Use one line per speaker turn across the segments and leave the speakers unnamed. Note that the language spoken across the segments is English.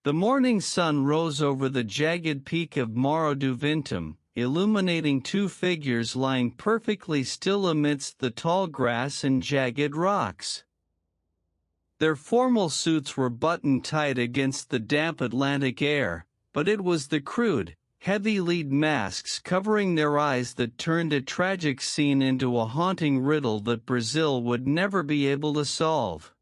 The morning sun rose over the jagged peak of Morro do Vintém, illuminating two figures lying perfectly still amidst the tall grass and jagged rocks. Their formal suits were buttoned tight against the damp Atlantic air, but it was the crude, heavy-lidded masks covering their eyes that turned a tragic scene into a haunting riddle that Brazil would never be able to solve.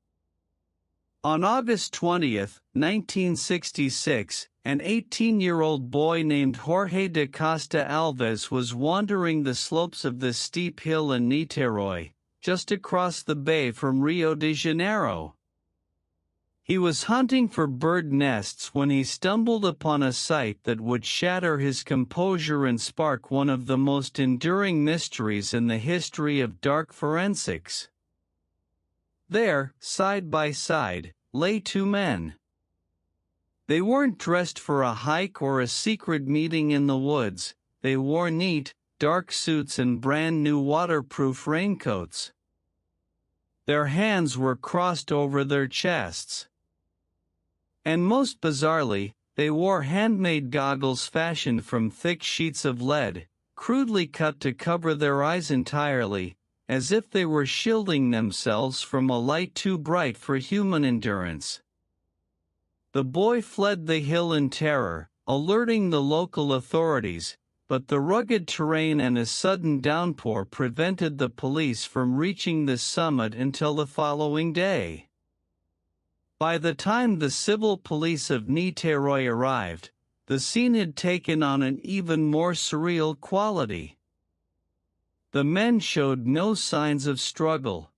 On August 20, 1966, an 18-year-old boy named Jorge da Costa Alves was wandering the slopes of the steep hill in Niterói, just across the bay from Rio de Janeiro. He was hunting for bird nests when he stumbled upon a sight that would shatter his composure and spark one of the most enduring mysteries in the history of dark forensics. There, side by side, lay two men. They weren't dressed for a hike or a secret meeting in the woods. They wore neat, dark suits and brand-new waterproof raincoats. Their hands were crossed over their chests. And most bizarrely, they wore handmade goggles fashioned from thick sheets of lead, crudely cut to cover their eyes entirely, as if they were shielding themselves from a light too bright for human endurance. The boy fled the hill in terror, alerting the local authorities, but the rugged terrain and a sudden downpour prevented the police from reaching the summit until the following day. By the time the civil police of Niterói arrived, the scene had taken on an even more surreal quality. The men showed no signs of struggle.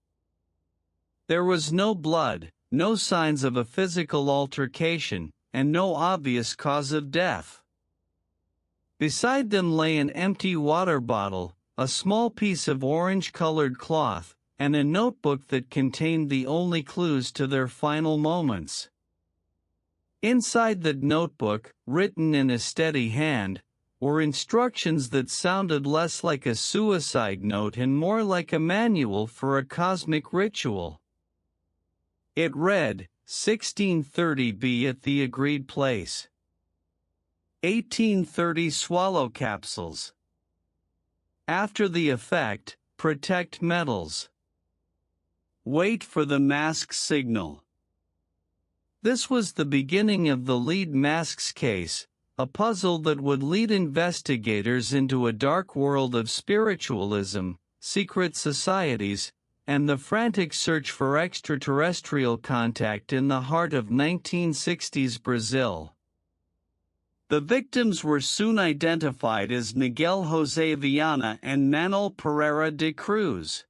There was no blood, no signs of a physical altercation, and no obvious cause of death. Beside them lay an empty water bottle, a small piece of orange-colored cloth, and a notebook that contained the only clues to their final moments. Inside the notebook, written in a steady hand, were instructions that sounded less like a suicide note and more like a manual for a cosmic ritual. It read, 1630 at the agreed place. 1830 swallow capsules. After the effect, protect metals. Wait for the mask signal. This was the beginning of the lead masks case, a puzzle that would lead investigators into a dark world of spiritualism, secret societies, and the frantic search for extraterrestrial contact in the heart of 1960s Brazil. The victims were soon identified as Miguel José Viana and Manoel Pereira de Cruz.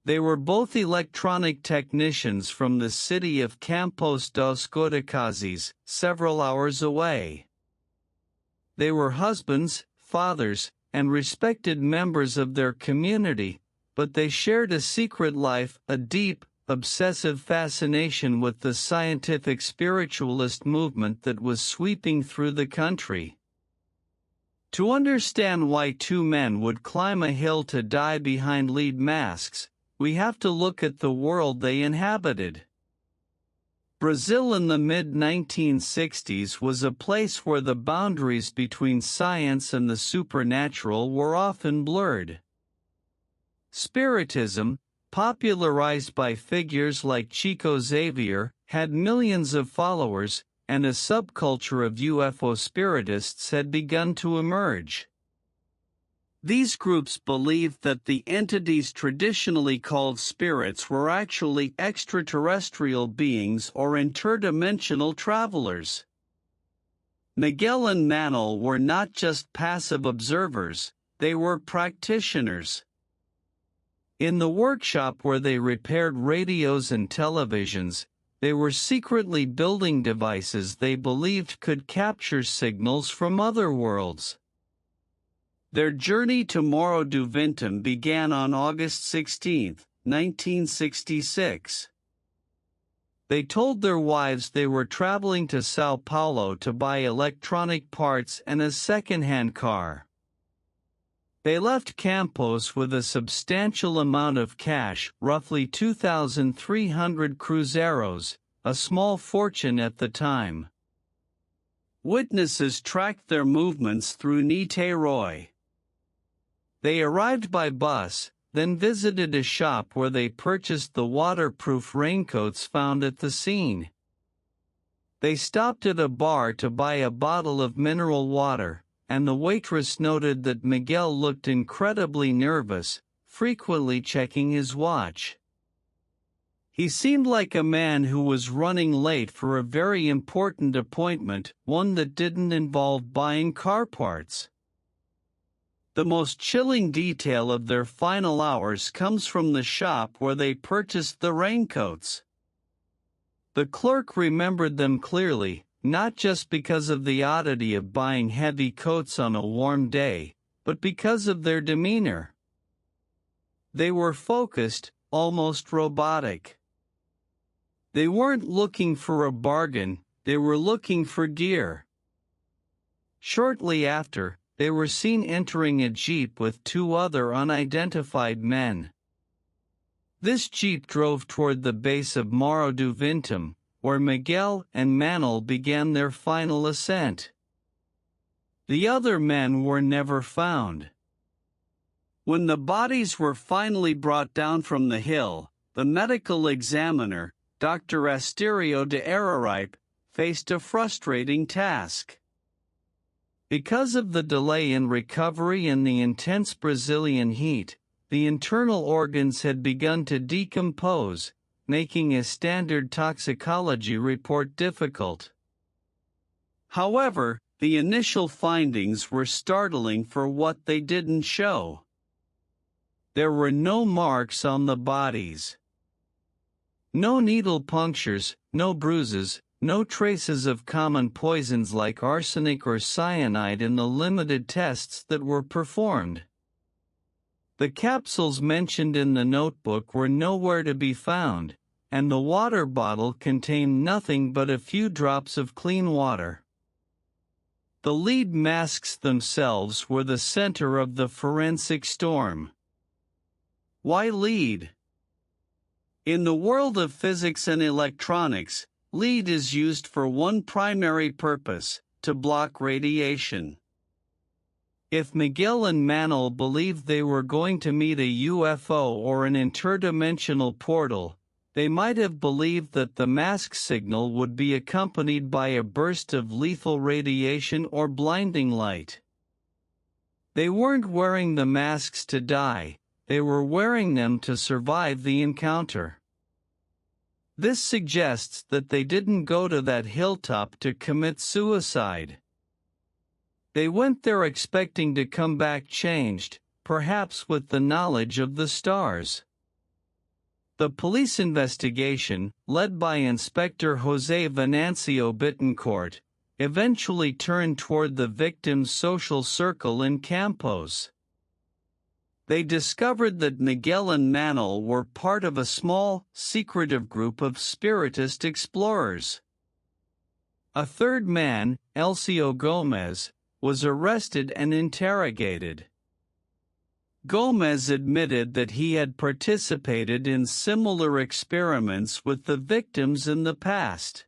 They were both electronic technicians from the city of Campos dos Goitacazes, several hours away. They were husbands, fathers, and respected members of their community, but they shared a secret life, a deep, obsessive fascination with the scientific spiritualist movement that was sweeping through the country. To understand why two men would climb a hill to die behind lead masks, we have to look at the world they inhabited. Brazil in the mid-1960s was a place where the boundaries between science and the supernatural were often blurred. Spiritism, popularized by figures like Chico Xavier, had millions of followers, and a subculture of UFO spiritists had begun to emerge. These groups believed that the entities traditionally called spirits were actually extraterrestrial beings or interdimensional travelers. Miguel and Manoel were not just passive observers, they were practitioners. In the workshop where they repaired radios and televisions, they were secretly building devices they believed could capture signals from other worlds. Their journey to Morro do Vintém began on August 16, 1966. They told their wives they were traveling to São Paulo to buy electronic parts and a second-hand car. They left Campos with a substantial amount of cash, roughly 2,300 cruzeiros, a small fortune at the time. Witnesses tracked their movements through Niteroi. They arrived by bus, then visited a shop where they purchased the waterproof raincoats found at the scene. They stopped at a bar to buy a bottle of mineral water, and the waitress noted that Miguel looked incredibly nervous, frequently checking his watch. He seemed like a man who was running late for a very important appointment, one that didn't involve buying car parts. The most chilling detail of their final hours comes from the shop where they purchased the raincoats. The clerk remembered them clearly, not just because of the oddity of buying heavy coats on a warm day, but because of their demeanor. They were focused, almost robotic. They weren't looking for a bargain, they were looking for gear. Shortly after, they were seen entering a jeep with two other unidentified men. This jeep drove toward the base of Morro do Vintém, where Miguel and Manuel began their final ascent. The other men were never found. When the bodies were finally brought down from the hill, the medical examiner, Dr. Asterio de Araripe, faced a frustrating task. Because of the delay in recovery and the intense Brazilian heat, the internal organs had begun to decompose, making a standard toxicology report difficult. However, the initial findings were startling for what they didn't show. There were no marks on the bodies. No needle punctures, no bruises, no traces of common poisons like arsenic or cyanide in the limited tests that were performed. The capsules mentioned in the notebook were nowhere to be found, and the water bottle contained nothing but a few drops of clean water. The lead masks themselves were the center of the forensic storm. Why lead? In the world of physics and electronics, lead is used for one primary purpose: to block radiation. If Miguel and Manuel believed they were going to meet a UFO or an interdimensional portal, they might have believed that the mask signal would be accompanied by a burst of lethal radiation or blinding light. They weren't wearing the masks to die, they were wearing them to survive the encounter. This suggests that they didn't go to that hilltop to commit suicide. They went there expecting to come back changed, perhaps with the knowledge of the stars. The police investigation, led by Inspector José Venancio Bittencourt, eventually turned toward the victim's social circle in Campos. They discovered that Miguel and Manuel were part of a small, secretive group of spiritist explorers. A third man, Elcio Gomez, was arrested and interrogated. Gomez admitted that he had participated in similar experiments with the victims in the past.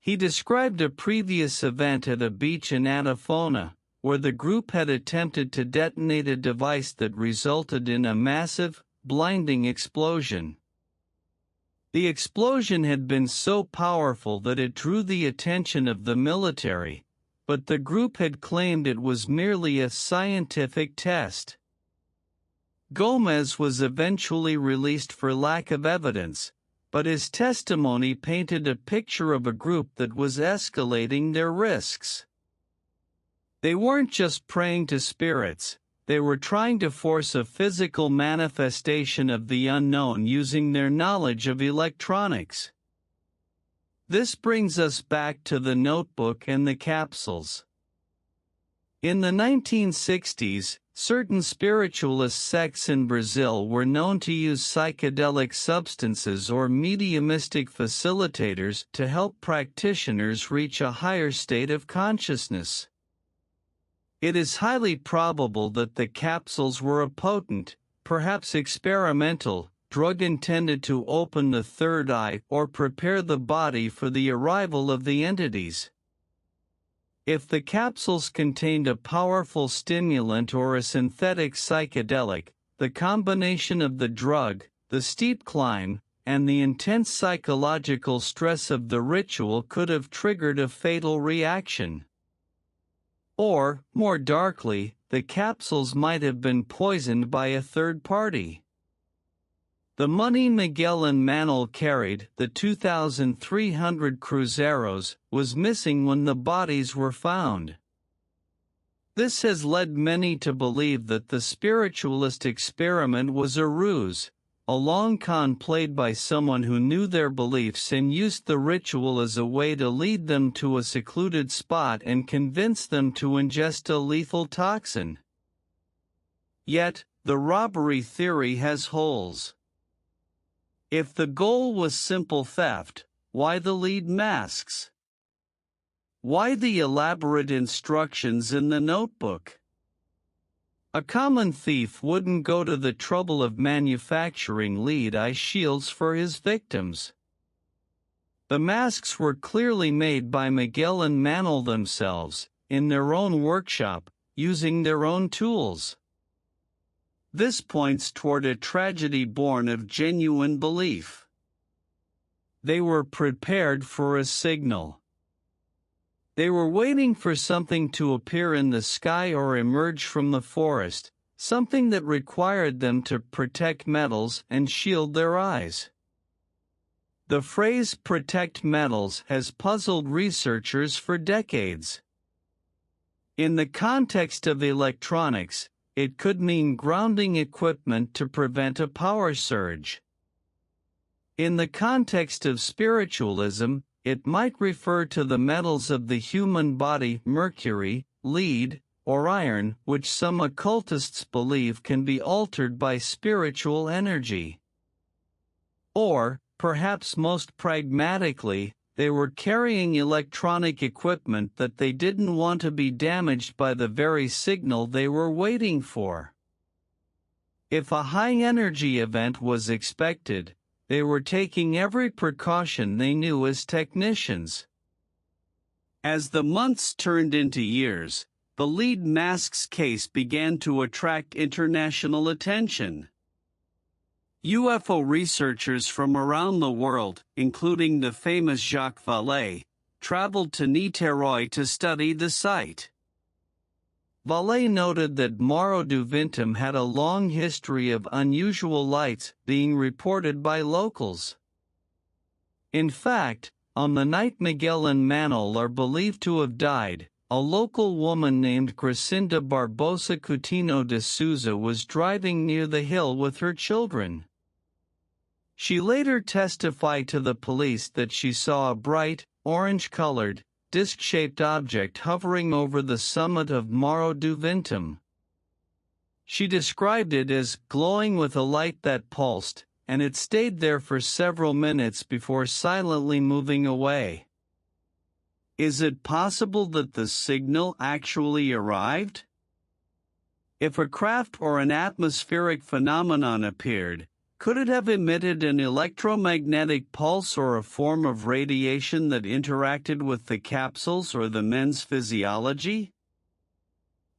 He described a previous event at a beach in Atafona, where the group had attempted to detonate a device that resulted in a massive, blinding explosion. The explosion had been so powerful that it drew the attention of the military, but the group had claimed it was merely a scientific test. Gomez was eventually released for lack of evidence, but his testimony painted a picture of a group that was escalating their risks. They weren't just praying to spirits, they were trying to force a physical manifestation of the unknown using their knowledge of electronics. This brings us back to the notebook and the capsules. In the 1960s, certain spiritualist sects in Brazil were known to use psychedelic substances or mediumistic facilitators to help practitioners reach a higher state of consciousness. It is highly probable that the capsules were a potent, perhaps experimental, drug intended to open the third eye or prepare the body for the arrival of the entities. If the capsules contained a powerful stimulant or a synthetic psychedelic, the combination of the drug, the steep climb, and the intense psychological stress of the ritual could have triggered a fatal reaction. Or, more darkly, the capsules might have been poisoned by a third party. The money Miguel and Manuel carried, the 2,300 cruzeros, was missing when the bodies were found. This has led many to believe that the spiritualist experiment was a ruse, a long con played by someone who knew their beliefs and used the ritual as a way to lead them to a secluded spot and convince them to ingest a lethal toxin. Yet, the robbery theory has holes. If the goal was simple theft, why the lead masks? Why the elaborate instructions in the notebook? A common thief wouldn't go to the trouble of manufacturing lead-eye shields for his victims. The masks were clearly made by Miguel and Manuel themselves, in their own workshop, using their own tools. This points toward a tragedy born of genuine belief. They were prepared for a signal. They were waiting for something to appear in the sky or emerge from the forest, something that required them to protect metals and shield their eyes. The phrase "protect metals" has puzzled researchers for decades. In the context of electronics, it could mean grounding equipment to prevent a power surge. In the context of spiritualism, it might refer to the metals of the human body, mercury, lead, or iron, which some occultists believe can be altered by spiritual energy. Or, perhaps most pragmatically, they were carrying electronic equipment that they didn't want to be damaged by the very signal they were waiting for. If a high-energy event was expected, they were taking every precaution they knew as technicians. As the months turned into years, the lead masks case began to attract international attention. UFO researchers from around the world, including the famous Jacques Vallée, traveled to Niterói to study the site. Vallée noted that Morro do Vintém had a long history of unusual lights being reported by locals. In fact, on the night Miguel and Manuel are believed to have died, a local woman named Gracinda Barbosa Coutinho de Souza was driving near the hill with her children. She later testified to the police that she saw a bright, orange-colored, disc-shaped object hovering over the summit of Morro do Vintém. She described it as glowing with a light that pulsed, and it stayed there for several minutes before silently moving away. Is it possible that the signal actually arrived? If a craft or an atmospheric phenomenon appeared, could it have emitted an electromagnetic pulse or a form of radiation that interacted with the capsules or the men's physiology?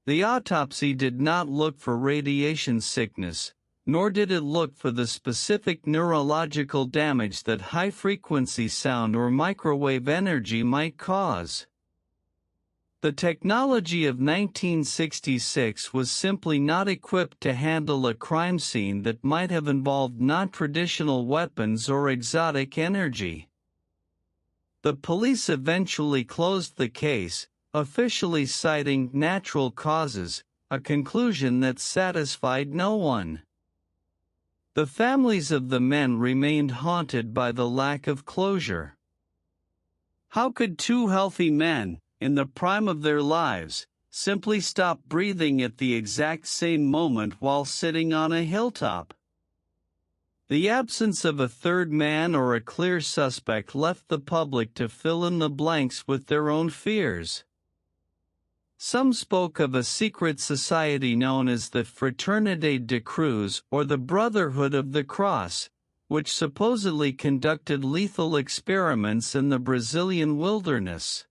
The autopsy did not look for radiation sickness, nor did it look for the specific neurological damage that high-frequency sound or microwave energy might cause. The technology of 1966 was simply not equipped to handle a crime scene that might have involved non-traditional weapons or exotic energy. The police eventually closed the case, officially citing natural causes, a conclusion that satisfied no one. The families of the men remained haunted by the lack of closure. How could two healthy men, in the prime of their lives, simply stop breathing at the exact same moment while sitting on a hilltop? The absence of a third man or a clear suspect left the public to fill in the blanks with their own fears. Some spoke of a secret society known as the Fraternidade de Cruz or the Brotherhood of the Cross, which supposedly conducted lethal experiments in the Brazilian wilderness.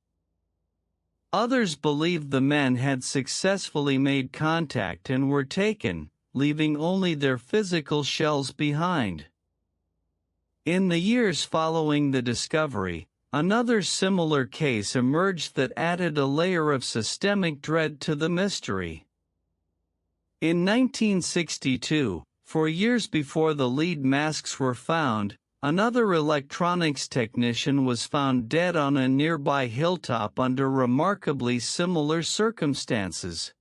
Others believed the men had successfully made contact and were taken, leaving only their physical shells behind. In the years following the discovery, another similar case emerged that added a layer of systemic dread to the mystery. In 1962, 4 years before the lead masks were found, another electronics technician was found dead on a nearby hilltop under remarkably similar circumstances.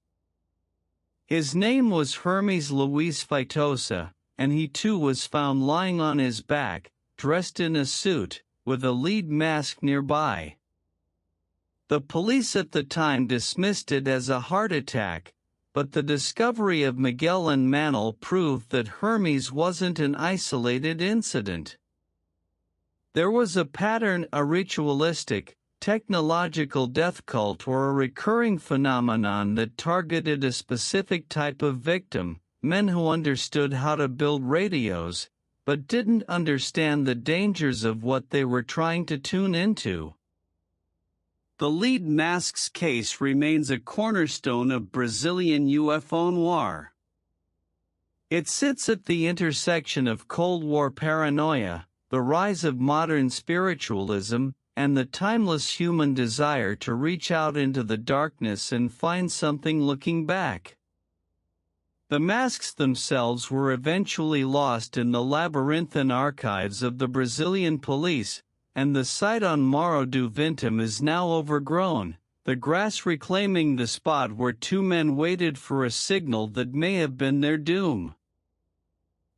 His name was Hermes Luis Feitosa, and he too was found lying on his back, dressed in a suit, with a lead mask nearby. The police at the time dismissed it as a heart attack, but the discovery of Miguel and Manuel proved that Hermes wasn't an isolated incident. There was a pattern, a ritualistic, technological death cult or a recurring phenomenon that targeted a specific type of victim, men who understood how to build radios, but didn't understand the dangers of what they were trying to tune into. The lead masks case remains a cornerstone of Brazilian UFO noir. It sits at the intersection of Cold War paranoia, the rise of modern spiritualism, and the timeless human desire to reach out into the darkness and find something looking back. The masks themselves were eventually lost in the labyrinthine archives of the Brazilian police, and the site on Morro do Vintém is now overgrown, the grass reclaiming the spot where two men waited for a signal that may have been their doom.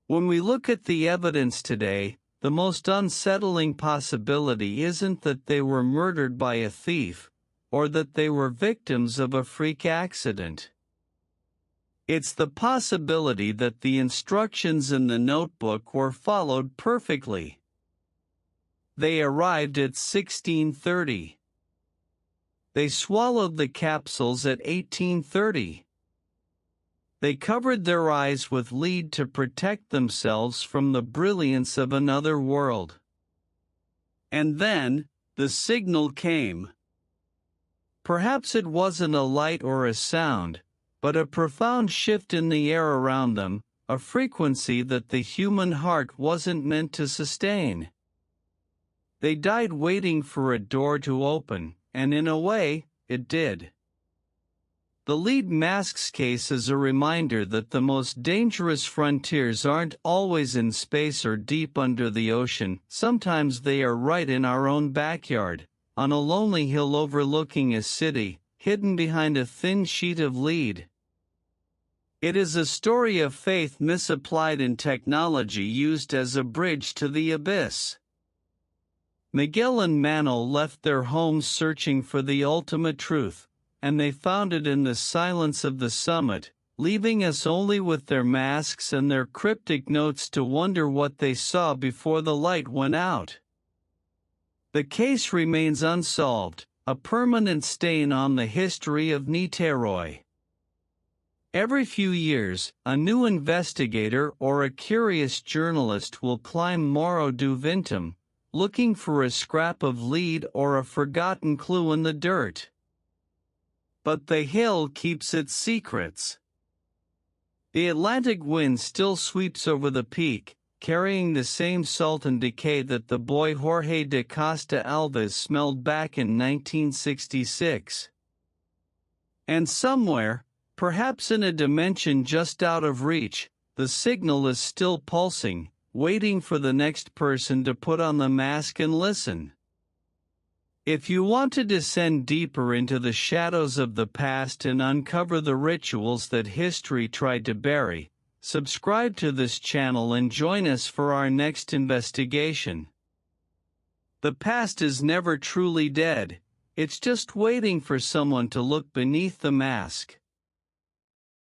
When we look at the evidence today, the most unsettling possibility isn't that they were murdered by a thief, or that they were victims of a freak accident. It's the possibility that the instructions in the notebook were followed perfectly. They arrived at 16:30. They swallowed the capsules at 18:30. They covered their eyes with lead to protect themselves from the brilliance of another world. And then, the signal came. Perhaps it wasn't a light or a sound, but a profound shift in the air around them, a frequency that the human heart wasn't meant to sustain. They died waiting for a door to open, and in a way, it did. The lead masks case is a reminder that the most dangerous frontiers aren't always in space or deep under the ocean. Sometimes they are right in our own backyard, on a lonely hill overlooking a city, hidden behind a thin sheet of lead. It is a story of faith misapplied and technology used as a bridge to the abyss. Miguel and Manuel left their homes searching for the ultimate truth, and they found it in the silence of the summit, leaving us only with their masks and their cryptic notes to wonder what they saw before the light went out. The case remains unsolved, a permanent stain on the history of Niterói. Every few years, a new investigator or a curious journalist will climb Morro do Vintém, looking for a scrap of lead or a forgotten clue in the dirt. But the hill keeps its secrets. The Atlantic wind still sweeps over the peak, carrying the same salt and decay that the boy Jorge da Costa Alves smelled back in 1966. And somewhere, perhaps in a dimension just out of reach, the signal is still pulsing, waiting for the next person to put on the mask and listen. If you want to descend deeper into the shadows of the past and uncover the rituals that history tried to bury, subscribe to this channel and join us for our next investigation. The past is never truly dead, it's just waiting for someone to look beneath the mask.